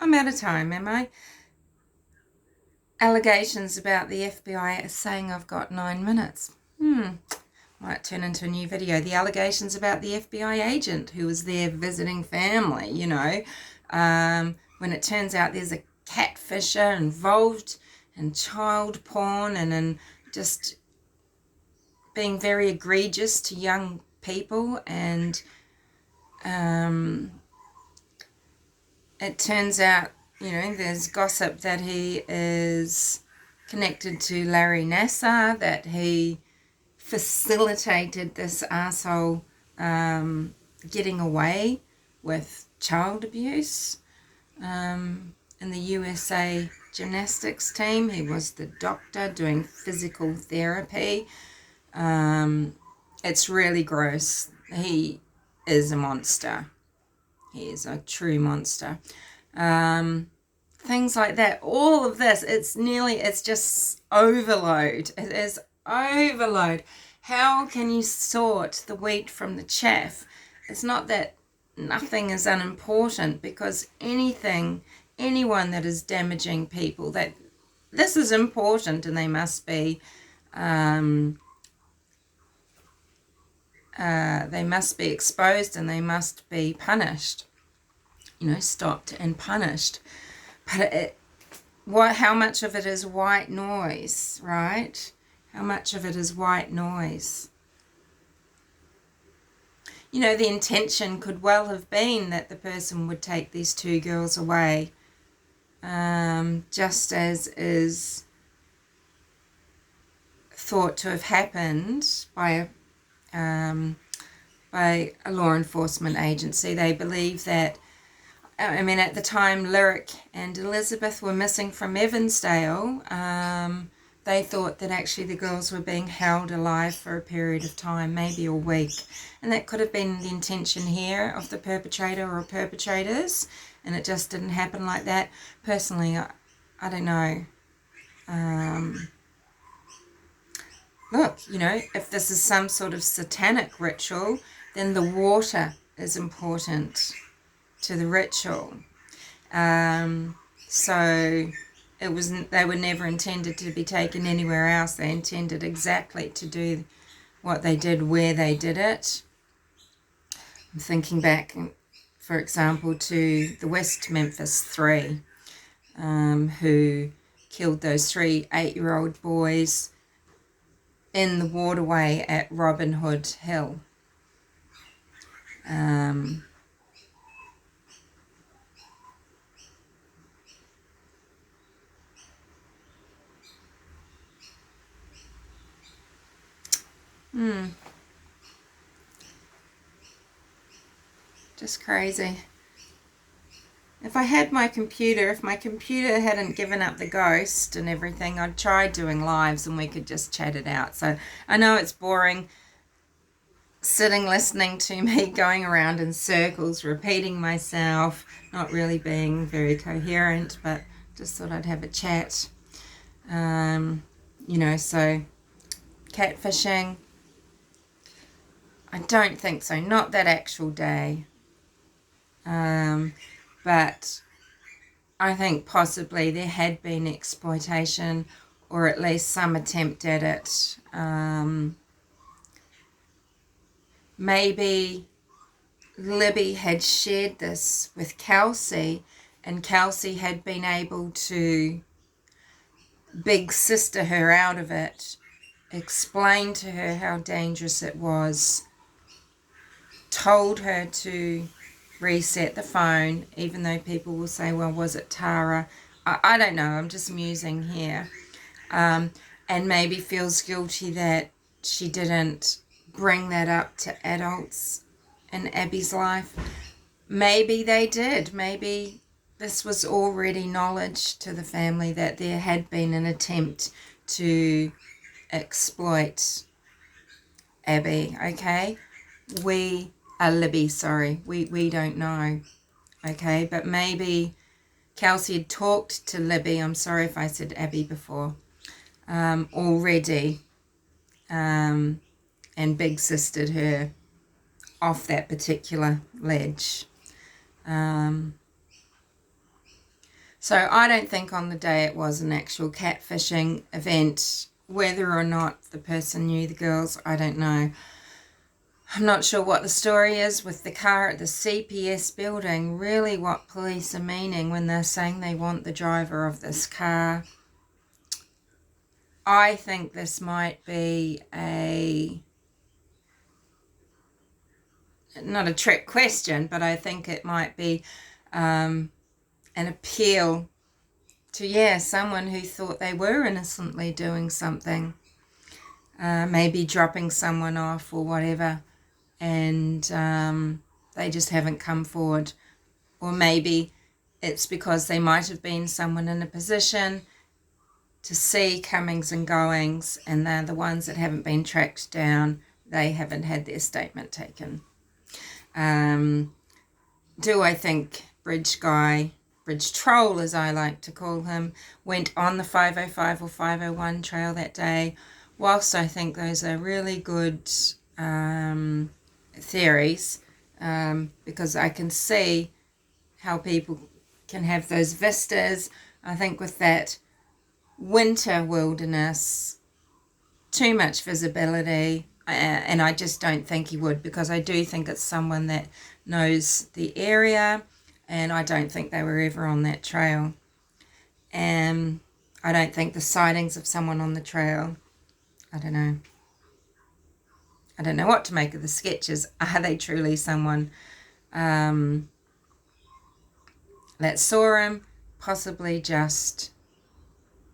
I'm out of time, am I? Allegations about the FBI are saying I've got 9 minutes. Might turn into a new video. The allegations about the FBI agent who was there visiting family, when it turns out there's a catfisher involved in child porn and in just being very egregious to young people. And it turns out, there's gossip that he is connected to Larry Nassar, that he facilitated this asshole getting away with child abuse in the USA gymnastics team. He was the doctor doing physical therapy. It's really gross. He is a monster. He is a true monster. Things like that. All of this, it's just overload. It is overload. How can you sort the wheat from the chaff? It's not that nothing is unimportant, because anyone that is damaging people, that this is important, and they must be exposed, and they must be punished, stopped and punished. But how much of it is white noise, right? How much of it is white noise? The intention could well have been that the person would take these two girls away, just as is thought to have happened by a law enforcement agency. They believe that, at the time Lyric and Elizabeth were missing from Evansdale, they thought that actually the girls were being held alive for a period of time, maybe a week. And that could have been the intention here of the perpetrator or perpetrators, and it just didn't happen like that. Personally, I don't know. Look, if this is some sort of satanic ritual, then the water is important to the ritual. So they were never intended to be taken anywhere else. They intended exactly to do what they did where they did it. I'm thinking back, for example, to the West Memphis Three, who killed those 3 8-year-old boys in the waterway at Robin Hood Hill. Just crazy. If my computer hadn't given up the ghost and everything, I'd try doing lives and we could just chat it out. So I know it's boring sitting listening to me going around in circles, repeating myself, not really being very coherent, but just thought I'd have a chat. So catfishing, I don't think so, not that actual day. But I think possibly there had been exploitation, or at least some attempt at it. Maybe Libby had shared this with Kelsey, and Kelsey had been able to big sister her out of it, explain to her how dangerous it was, told her to reset the phone, even though people will say, well, was it Tara? I don't know, I'm just musing here. And maybe feels guilty that she didn't bring that up to adults in Abby's life. Maybe they did. Maybe this was already knowledge to the family that there had been an attempt to exploit Abby, okay? Libby, sorry. We don't know, okay? But maybe Kelsey had talked to Libby, I'm sorry if I said Abby before, already, and big sistered her off that particular ledge. So I don't think on the day it was an actual catfishing event. Whether or not the person knew the girls, I don't know. I'm not sure what the story is with the car at the CPS building. Really what police are meaning when they're saying they want the driver of this car. I think this might be not a trick question, but I think it might be an appeal to, someone who thought they were innocently doing something. Maybe dropping someone off or whatever, and they just haven't come forward. Or maybe it's because they might have been someone in a position to see comings and goings, and they're the ones that haven't been tracked down. They haven't had their statement taken. Do I think Bridge Troll as I like to call him, went on the 505 or 501 trail that day? Whilst I think those are really good theories, because I can see how people can have those vistas. I think with that winter wilderness, too much visibility, and I just don't think he would, because I do think it's someone that knows the area, and I don't think they were ever on that trail. And I don't think the sightings of someone on the trail, I don't know. I don't know what to make of the sketches. Are they truly someone that saw him? Possibly just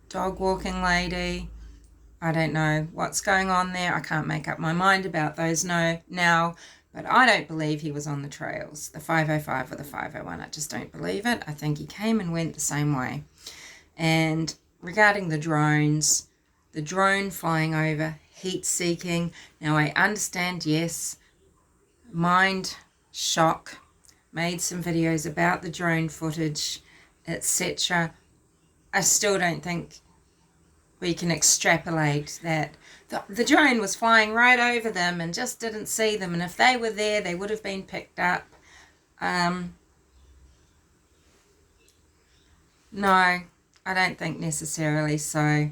dog walking lady. I don't know what's going on there. I can't make up my mind about those now, but I don't believe he was on the trails, the 505 or the 501. I just don't believe it. I think he came and went the same way. And regarding the drones, the drone flying over, heat seeking. Now I understand, yes, Mind Shock made some videos about the drone footage, etc. I still don't think we can extrapolate that the drone was flying right over them and just didn't see them, and if they were there they would have been picked up. No, I don't think necessarily so.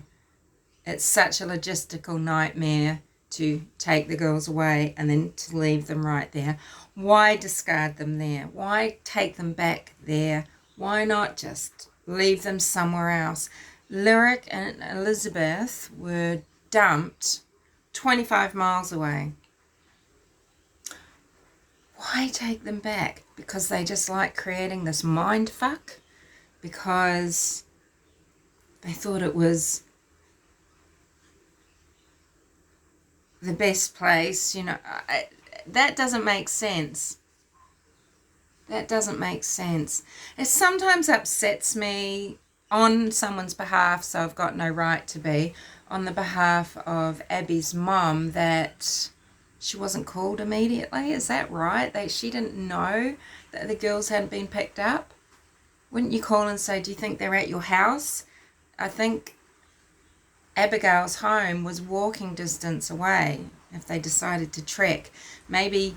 It's such a logistical nightmare to take the girls away and then to leave them right there. Why discard them there? Why take them back there? Why not just leave them somewhere else? Lyric and Elizabeth were dumped 25 miles away. Why take them back? Because they just like creating this mind fuck? Because they thought it was the best place, that doesn't make sense. That doesn't make sense. It sometimes upsets me on someone's behalf, so I've got no right to be, on the behalf of Abby's mum, that she wasn't called immediately. Is that right? She didn't know that the girls hadn't been picked up? Wouldn't you call and say, do you think they're at your house? I think Abigail's home was walking distance away if they decided to trek. Maybe,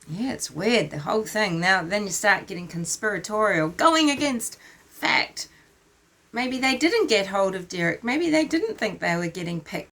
yeah, it's weird, the whole thing. Now, then you start getting conspiratorial, going against fact. Maybe they didn't get hold of Derek. Maybe they didn't think they were getting picked